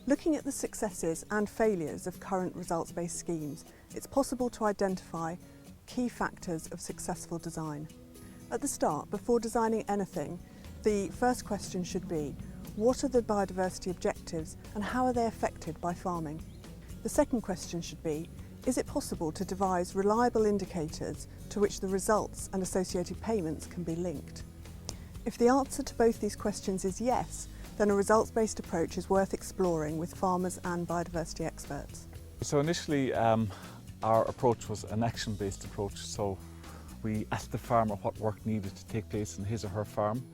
Looking at the successes and failures of current results-based schemes, it's possible to identify key factors of successful design. At the start, before designing anything, the first question should be, what are the biodiversity objectives and how are they affected by farming? The second question should be, is it possible to devise reliable indicators to which the results and associated payments can be linked? If the answer to both these questions is yes, then a results-based approach is worth exploring with farmers and biodiversity experts. So initially our approach was an action-based approach, so we asked the farmer what work needed to take place in his or her farm,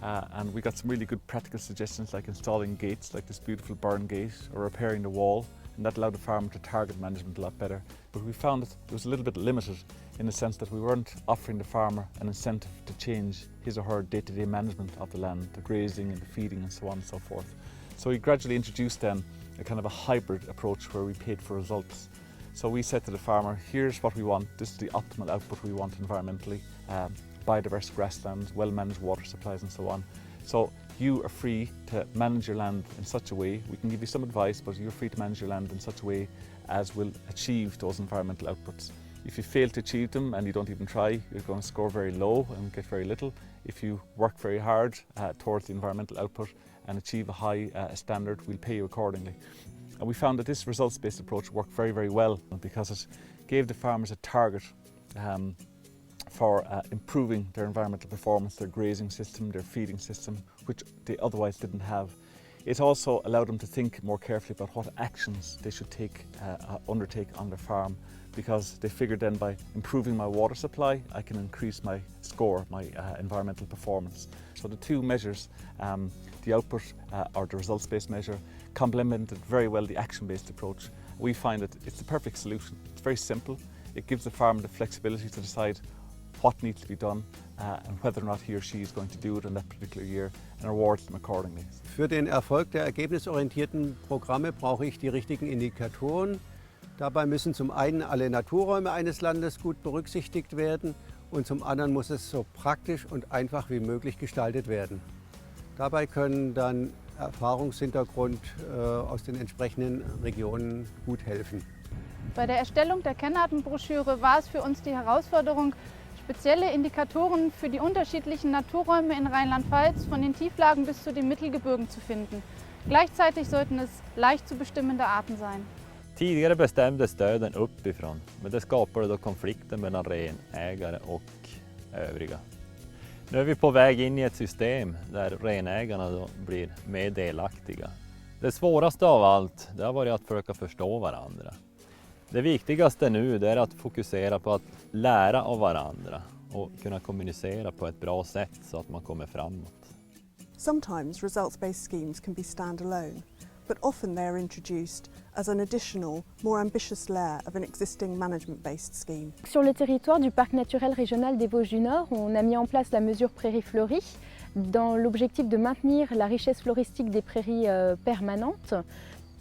and we got some really good practical suggestions like installing gates like this beautiful burn gate or repairing the wall, and that allowed the farmer to target management a lot better. But we found that it was a little bit limited in the sense that we weren't offering the farmer an incentive to change his or her day-to-day management of the land, the grazing and the feeding and so on and so forth. So we gradually introduced then a kind of a hybrid approach where we paid for results. So we said to the farmer, here's what we want, this is the optimal output we want environmentally, biodiverse grasslands, well-managed water supplies and so on. So you are free to manage your land in such a way, we can give you some advice, but you're free to manage your land in such a way as will achieve those environmental outputs. If you fail to achieve them and you don't even try, you're going to score very low and get very little. If you work very hard towards the environmental output and achieve a high standard, we'll pay you accordingly. And we found that this results-based approach worked very, very well because it gave the farmers a target for improving their environmental performance, their grazing system, their feeding system, which they otherwise didn't have. It also allowed them to think more carefully about what actions they should undertake on their farm, because they figured then by improving my water supply, I can increase my score, my environmental performance. So the two measures, the output or the results-based measure, complemented very well the action-based approach. We find that it's the perfect solution. It's very simple. It gives the farmer the flexibility to decide what needs to be done and whether or not he or she is going to do it in that particular year, and rewards them accordingly. Für den Erfolg der ergebnisorientierten Programme brauche ich die richtigen Indikatoren. Dabei müssen zum einen alle Naturräume eines Landes gut berücksichtigt werden und zum anderen muss es so praktisch und einfach wie möglich gestaltet werden. Dabei können dann Erfahrungshintergrund aus den entsprechenden Regionen gut helfen. Bei der Erstellung der Kennartenbroschüre war es für uns die Herausforderung, spezielle Indikatoren für die unterschiedlichen Naturräume in Rheinland-Pfalz von den Tieflagen bis zu den Mittelgebirgen zu finden. Gleichzeitig sollten es leicht zu bestimmende Arten sein. Tidigare bestämdes stöden uppifrån, men det skapade då konflikter mellan renägare och övriga. Nu är vi på väg in i ett system där renägarna då blir mer delaktiga. Det svåraste av allt det har varit att försöka förstå varandra. Det viktigaste nu det är att fokusera på att lära av varandra och kunna kommunicera på ett bra sätt så att man kommer framåt. Sometimes results-based schemes can be stand-alone, but often they are introduced as an additional, more ambitious layer of an existing management-based scheme. Sur le territoire du parc naturel régional des Vosges du Nord, on a mis en place la mesure prairie fleurie dans l'objectif de maintenir la richesse floristique des prairies permanentes.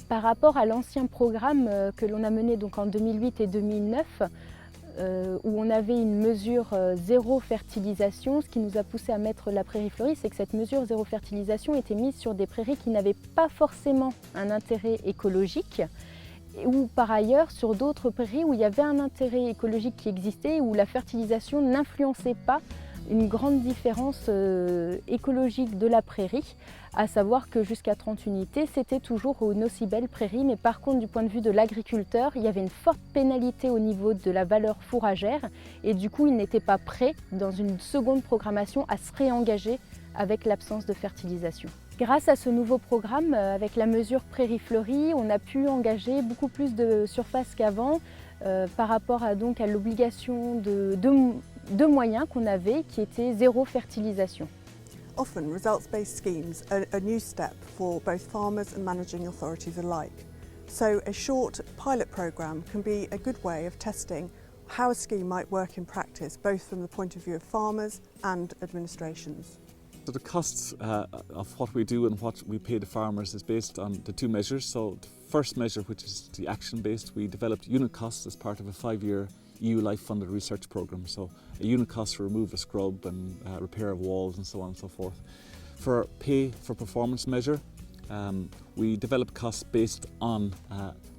Par rapport à l'ancien programme que l'on a mené donc en 2008 et 2009, où on avait une mesure zéro fertilisation, ce qui nous a poussé à mettre la prairie fleurie, c'est que cette mesure zéro fertilisation était mise sur des prairies qui n'avaient pas forcément un intérêt écologique, ou par ailleurs sur d'autres prairies où il y avait un intérêt écologique qui existait, où la fertilisation n'influençait pas une grande différence écologique de la prairie, à savoir que jusqu'à 30 unités, c'était toujours une aussi belle prairie, mais par contre du point de vue de l'agriculteur, il y avait une forte pénalité au niveau de la valeur fourragère et du coup il n'était pas prêt dans une seconde programmation à se réengager avec l'absence de fertilisation. Grâce à ce nouveau programme, avec la mesure prairie fleurie, on a pu engager beaucoup plus de surface qu'avant par rapport à l'obligation de moyens qu'on avait qui était zéro fertilisation. Often, results-based schemes are a new step for both farmers and managing authorities alike. So a short pilot programme can be a good way of testing how a scheme might work in practice, both from the point of view of farmers and administrations. So the costs of what we do and what we pay the farmers is based on the two measures. So the first measure, which is the action-based, we developed unit costs as part of a 5-year EU life-funded research programme. So a unit cost to remove a scrub and repair of walls and so on and so forth. For pay for performance measure, We develop costs based on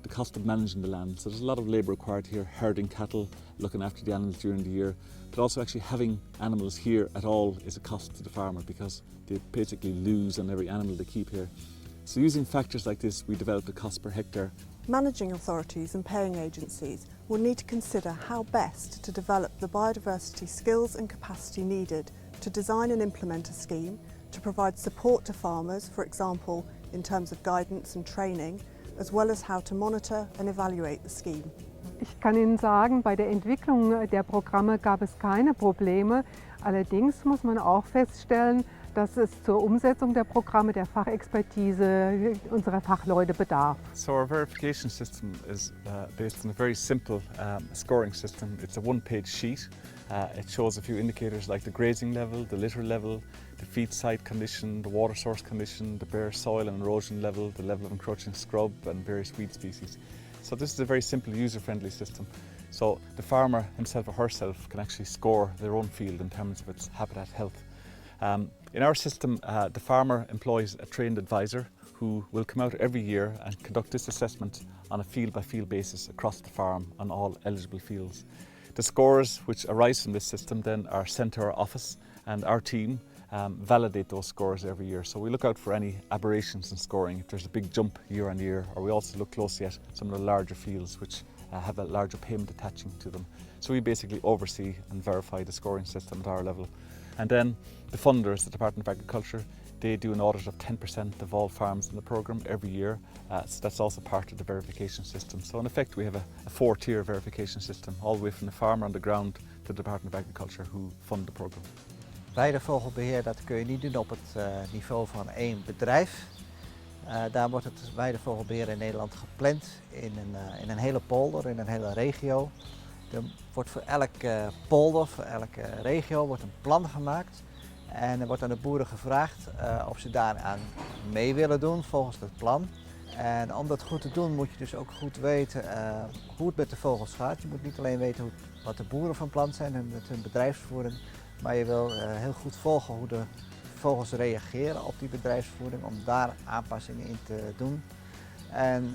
the cost of managing the land. So there's a lot of labour required here, herding cattle, looking after the animals during the year, but also actually having animals here at all is a cost to the farmer because they basically lose on every animal they keep here. So using factors like this, we developed a cost per hectare. Managing authorities and paying agencies will need to consider how best to develop the biodiversity skills and capacity needed to design and implement a scheme, to provide support to farmers, for example, in terms of guidance and training, as well as how to monitor and evaluate the scheme. Ich kann Ihnen sagen, bei der Entwicklung der Programme gab es keine Probleme. Allerdings muss man auch feststellen, dass es zur Umsetzung der Programme der Fachexpertise unserer Fachleute bedarf. So our verification system is based on a very simple scoring system. It's a one-page sheet. It shows a few indicators like the grazing level, the litter level, the feed site condition, the water source condition, the bare soil and erosion level, the level of encroaching scrub and various weed species. So this is a very simple user-friendly system. So the farmer himself or herself can actually score their own field in terms of its habitat health. In our system, the farmer employs a trained advisor who will come out every year and conduct this assessment on a field-by-field basis across the farm on all eligible fields. The scores which arise from this system then are sent to our office, and our team validate those scores every year. So we look out for any aberrations in scoring, if there's a big jump year on year, or we also look closely at some of the larger fields which have a larger payment attaching to them. So we basically oversee and verify the scoring system at our level. And then the funders, the Department of Agriculture, they do an audit of 10% of all farms in the programme every year. So that's also part of the verification system. So in effect we have a four-tier verification system, all the way from the farmer on the ground to the Department of Agriculture who fund the programme. Weidevogelbeheer, dat kun je niet doen op het niveau van één bedrijf. Daar wordt het weidevogelbeheer in Nederland gepland in een hele polder, in een hele regio. Er wordt voor elke polder, voor elke regio wordt een plan gemaakt. En er wordt aan de boeren gevraagd of ze daaraan mee willen doen volgens het plan. En om dat goed te doen moet je dus ook goed weten hoe het met de vogels gaat. Je moet niet alleen weten wat de boeren van plan zijn en met hun bedrijfsvoering. Maar je wil heel goed volgen hoe de vogels reageren op die bedrijfsvoering om daar aanpassingen in te doen. En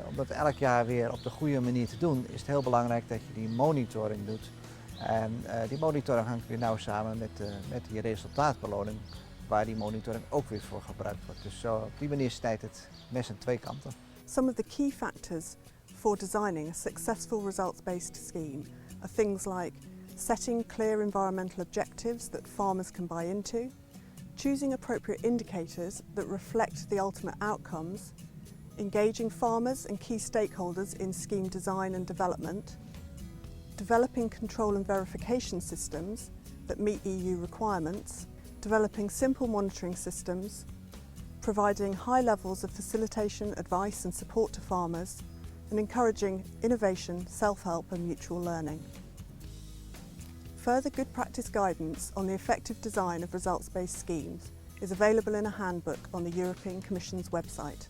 om dat elk jaar weer op de goede manier te doen is het heel belangrijk dat je die monitoring doet. En die monitoring hangt weer nauw samen met die resultaatbeloning waar die monitoring ook weer voor gebruikt wordt. Dus zo, op die manier snijdt het mes aan twee kanten. Some of the key factors for designing a successful results-based scheme are things like setting clear environmental objectives that farmers can buy into, choosing appropriate indicators that reflect the ultimate outcomes, engaging farmers and key stakeholders in scheme design and development, developing control and verification systems that meet EU requirements, developing simple monitoring systems, providing high levels of facilitation, advice and support to farmers, and encouraging innovation, self-help and mutual learning. Further good practice guidance on the effective design of results-based schemes is available in a handbook on the European Commission's website.